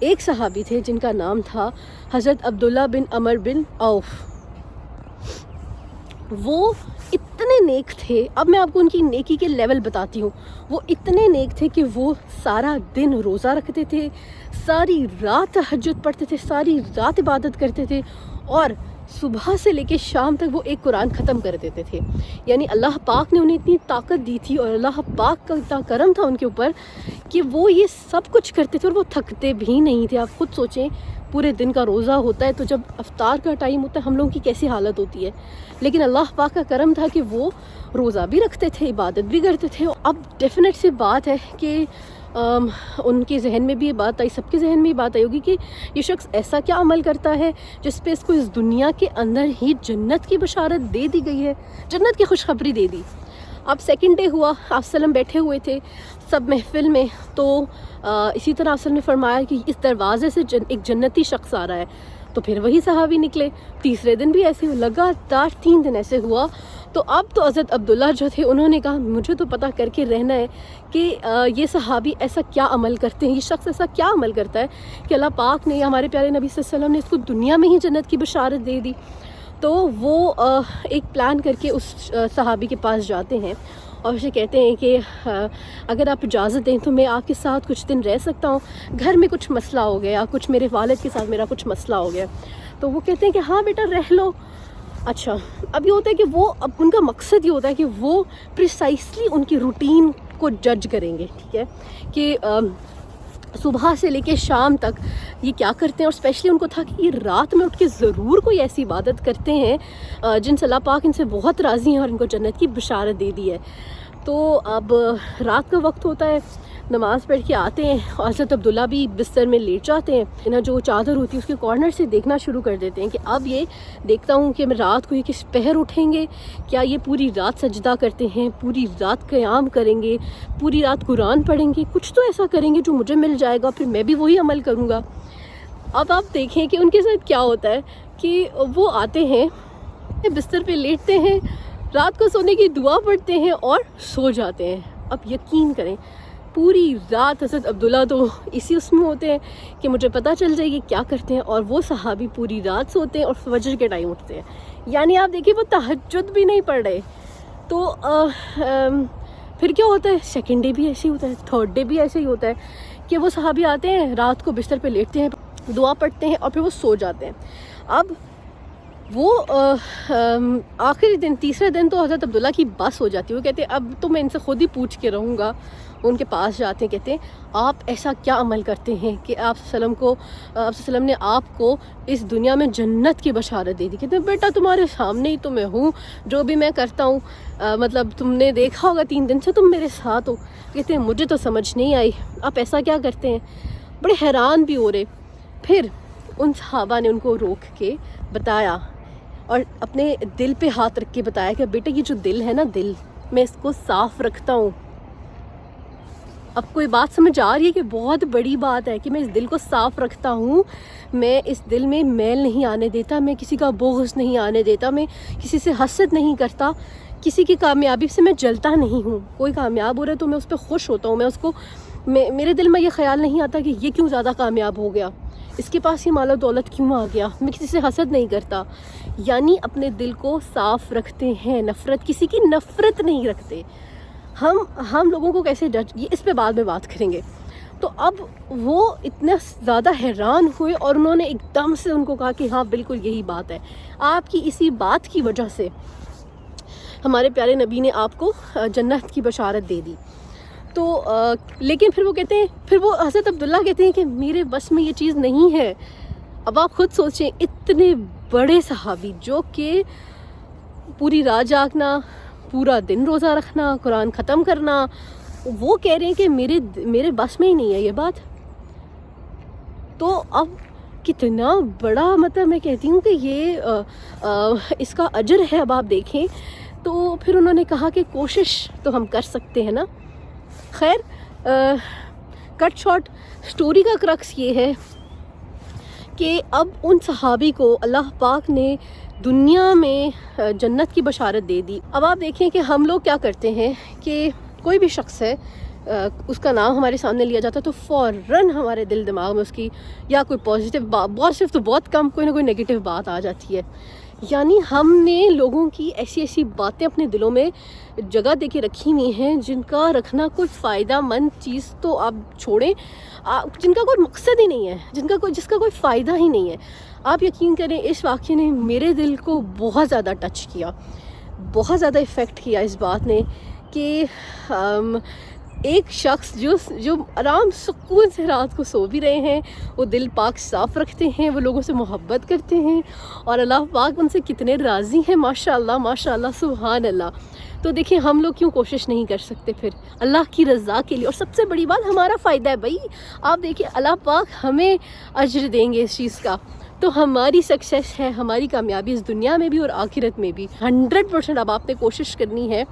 ایک صحابی تھے جن کا نام تھا حضرت عبداللہ بن عمر بن عوف. وہ اتنے نیک تھے. اب میں آپ کو ان کی نیکی کے لیول بتاتی ہوں. وہ اتنے نیک تھے کہ وہ سارا دن روزہ رکھتے تھے, ساری رات تہجد پڑھتے تھے, ساری رات عبادت کرتے تھے, اور صبح سے لے کے شام تک وہ ایک قرآن ختم کر دیتے تھے. یعنی اللہ پاک نے انہیں اتنی طاقت دی تھی اور اللہ پاک کا اتنا کرم تھا ان کے اوپر کہ وہ یہ سب کچھ کرتے تھے اور وہ تھکتے بھی نہیں تھے. آپ خود سوچیں, پورے دن کا روزہ ہوتا ہے تو جب افطار کا ٹائم ہوتا ہے ہم لوگوں کی کیسی حالت ہوتی ہے, لیکن اللہ پاک کا کرم تھا کہ وہ روزہ بھی رکھتے تھے, عبادت بھی کرتے تھے. اب ڈیفینیٹ سی بات ہے کہ ان کے ذہن میں بھی یہ بات آئی, سب کے ذہن میں یہ بات آئی ہوگی کہ یہ شخص ایسا کیا عمل کرتا ہے جس پہ اس کو اس دنیا کے اندر ہی جنت کی بشارت دے دی گئی ہے, جنت کی خوشخبری دے دی. اب سیکنڈ ڈے ہوا, آپ وسلم بیٹھے ہوئے تھے سب محفل میں, تو اسی طرح آپ نے فرمایا کہ اس دروازے سے ایک جنتی شخص آ رہا ہے. تو پھر وہی صحابی نکلے. تیسرے دن بھی ایسے لگاتار 3 دن ایسے ہوا. تو اب تو حضرت عبداللہ جو تھے انہوں نے کہا مجھے تو پتہ کر کے رہنا ہے کہ یہ صحابی ایسا کیا عمل کرتے ہیں, یہ شخص ایسا کیا عمل کرتا ہے کہ اللہ پاک نے, ہمارے پیارے نبی صلی اللہ علیہ وسلم نے اس کو دنیا میں ہی جنت کی بشارت دے دی. تو وہ ایک پلان کر کے اس صحابی کے پاس جاتے ہیں اور اسے کہتے ہیں کہ اگر آپ اجازت دیں تو میں آپ کے ساتھ کچھ دن رہ سکتا ہوں, گھر میں کچھ مسئلہ ہو گیا, کچھ میرے والد کے ساتھ میرا کچھ مسئلہ ہو گیا. تو وہ کہتے ہیں کہ ہاں بیٹا رہ لو. اچھا, اب یہ ہوتا ہے کہ وہ, اب ان کا مقصد یہ ہوتا ہے کہ وہ پریسائسلی ان کی روٹین کو جج کریں گے, ٹھیک ہے, کہ صبح سے لے کے شام تک یہ کیا کرتے ہیں. اور اسپیشلی ان کو تھا کہ یہ رات میں اٹھ کے ضرور کوئی ایسی عبادت کرتے ہیں جن سے اللہ پاک ان سے بہت راضی ہیں اور ان کو جنت کی بشارت دے دی ہے. تو اب رات کا وقت ہوتا ہے, نماز پڑھ کے آتے ہیں, حضرت عبداللہ بھی بستر میں لیٹ جاتے ہیں. انہیں جو چادر ہوتی ہے اس کے کارنر سے دیکھنا شروع کر دیتے ہیں کہ اب یہ دیکھتا ہوں کہ میں رات کو یہ کس پہر اٹھیں گے, کیا یہ پوری رات سجدہ کرتے ہیں, پوری رات قیام کریں گے, پوری رات قرآن پڑھیں گے, کچھ تو ایسا کریں گے جو مجھے مل جائے گا, پھر میں بھی وہی عمل کروں گا. اب آپ دیکھیں کہ ان کے ساتھ کیا ہوتا ہے کہ وہ آتے ہیں, بستر پہ لیٹتے ہیں, رات کو سونے کی دعا پڑھتے ہیں اور سو جاتے ہیں. اب یقین کریں پوری رات حضرت عبداللہ تو اسی اس میں ہوتے ہیں کہ مجھے پتہ چل جائے گی کیا کرتے ہیں, اور وہ صحابی پوری رات سوتے ہیں اور فجر کے ٹائم اٹھتے ہیں. یعنی آپ دیکھیں وہ تہجد بھی نہیں پڑھ رہے. تو پھر کیا ہوتا ہے, سیکنڈ ڈے بھی ایسے ہی ہوتا ہے, تھرڈ ڈے بھی ایسے ہی ہوتا ہے کہ وہ صحابی آتے ہیں, رات کو بستر پہ لیٹتے ہیں, دعا پڑھتے ہیں اور پھر وہ سو جاتے ہیں. اب وہ آخری دن, تیسرے دن تو حضرت عبداللہ کی بس ہو جاتی ہے. وہ کہتے ہیں اب تو میں ان سے خود ہی پوچھ کے رہوں گا. ان کے پاس جاتے ہیں, کہتے ہیں آپ ایسا کیا عمل کرتے ہیں کہ آپ صلی اللہ علیہ وسلم نے آپ کو اس دنیا میں جنت کی بشارت دے دی. کہتے ہیں بیٹا تمہارے سامنے ہی تو میں ہوں, جو بھی میں کرتا ہوں مطلب تم نے دیکھا ہوگا 3 دن سے تم میرے ساتھ ہو. کہتے ہیں مجھے تو سمجھ نہیں آئی آپ ایسا کیا کرتے ہیں, بڑے حیران بھی ہو رہے. پھر ان صحابہ نے ان کو روک کے بتایا اور اپنے دل پہ ہاتھ رکھ کے بتایا کہ بیٹا یہ جو دل ہے نا, دل میں اس کو صاف رکھتا ہوں. اب کوئی بات سمجھ آ رہی ہے کہ بہت بڑی بات ہے کہ میں اس دل کو صاف رکھتا ہوں, میں اس دل میں میل نہیں آنے دیتا, میں کسی کا بغض نہیں آنے دیتا, میں کسی سے حسد نہیں کرتا, کسی کی کامیابی سے میں جلتا نہیں ہوں. کوئی کامیاب ہو رہا ہے تو میں اس پہ خوش ہوتا ہوں, میں اس کو میرے دل میں یہ خیال نہیں آتا کہ یہ کیوں زیادہ کامیاب ہو گیا, اس کے پاس یہ مال و دولت کیوں آ گیا. میں کسی سے حسد نہیں کرتا. یعنی اپنے دل کو صاف رکھتے ہیں, نفرت, کسی کی نفرت نہیں رکھتے. ہم لوگوں کو کیسے جج, یہ اس پہ بعد میں بات کریں گے. تو اب وہ اتنا زیادہ حیران ہوئے اور انہوں نے ایک دم سے ان کو کہا کہ ہاں بالکل یہی بات ہے, آپ کی اسی بات کی وجہ سے ہمارے پیارے نبی نے آپ کو جنت کی بشارت دے دی. تو لیکن پھر وہ کہتے ہیں, پھر وہ حضرت عبداللہ کہتے ہیں کہ میرے بس میں یہ چیز نہیں ہے. اب آپ خود سوچیں, اتنے بڑے صحابی جو کہ پوری رات جاگنا, پورا دن روزہ رکھنا, قرآن ختم کرنا, وہ کہہ رہے ہیں کہ میرے بس میں ہی نہیں ہے یہ بات. تو اب کتنا بڑا, مطلب میں کہتی ہوں کہ یہ اس کا اجر ہے. اب آپ دیکھیں تو پھر انہوں نے کہا کہ کوشش تو ہم کر سکتے ہیں نا. خیر کٹ شارٹ سٹوری کا کرکس یہ ہے کہ اب ان صحابی کو اللہ پاک نے دنیا میں جنت کی بشارت دے دی. اب آپ دیکھیں کہ ہم لوگ کیا کرتے ہیں کہ کوئی بھی شخص ہے اس کا نام ہمارے سامنے لیا جاتا ہے تو فوراً ہمارے دل دماغ میں اس کی یا کوئی پازیٹیو تو بہت کم کوئی نہ کوئی نگیٹیو بات آ جاتی ہے. یعنی ہم نے لوگوں کی ایسی ایسی باتیں اپنے دلوں میں جگہ دے کے رکھی ہوئی ہیں جن کا رکھنا کوئی فائدہ مند چیز تو آپ چھوڑیں, جن کا کوئی مقصد ہی نہیں ہے, جس کا کوئی فائدہ ہی نہیں ہے. آپ یقین کریں اس واقعے نے میرے دل کو بہت زیادہ ٹچ کیا, بہت زیادہ افیکٹ کیا اس بات نے کہ ایک شخص جو آرام سکون سے رات کو سو بھی رہے ہیں, وہ دل پاک صاف رکھتے ہیں, وہ لوگوں سے محبت کرتے ہیں اور اللہ پاک ان سے کتنے راضی ہیں, ماشاء اللہ سبحان اللہ. تو دیکھیں ہم لوگ کیوں کوشش نہیں کر سکتے پھر اللہ کی رضا کے لیے, اور سب سے بڑی بات ہمارا فائدہ ہے بھائی. آپ دیکھیں اللہ پاک ہمیں اجر دیں گے اس چیز کا, تو ہماری سکسیس ہے, ہماری کامیابی اس دنیا میں بھی اور آخرت میں بھی. 100% اب آپ نے کوشش کرنی ہے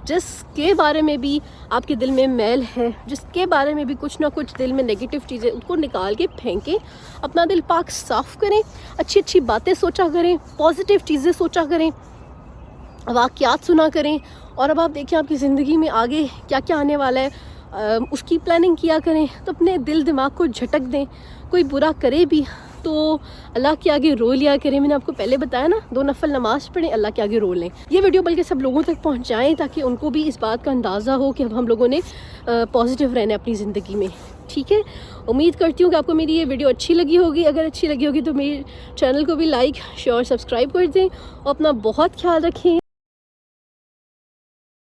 جس کے بارے میں بھی آپ کے دل میں میل ہے, جس کے بارے میں بھی کچھ نہ کچھ دل میں نگیٹیو چیزیں, ان کو نکال کے پھینکیں, اپنا دل پاک صاف کریں, اچھی باتیں سوچا کریں, پازیٹیو چیزیں سوچا کریں, واقعات سنا کریں. اور اب آپ دیکھیں آپ کی زندگی میں آگے کیا کیا آنے والا ہے, اس کی پلاننگ کیا کریں. تو اپنے دل دماغ کو جھٹک دیں, کوئی برا کرے بھی تو اللہ کے آگے رو لیا کریں. میں نے آپ کو پہلے بتایا نا, 2 نفل نماز پڑھیں, اللہ کے آگے رو لیں. یہ ویڈیو بلکہ سب لوگوں تک پہنچائیں تاکہ ان کو بھی اس بات کا اندازہ ہو کہ اب ہم لوگوں نے پازیٹیو رہنا ہے اپنی زندگی میں. ٹھیک ہے, امید کرتی ہوں کہ آپ کو میری یہ ویڈیو اچھی لگی ہوگی. اگر اچھی لگی ہوگی تو میرے چینل کو بھی لائک شیئر سبسکرائب کر دیں, اور اپنا بہت خیال رکھیں.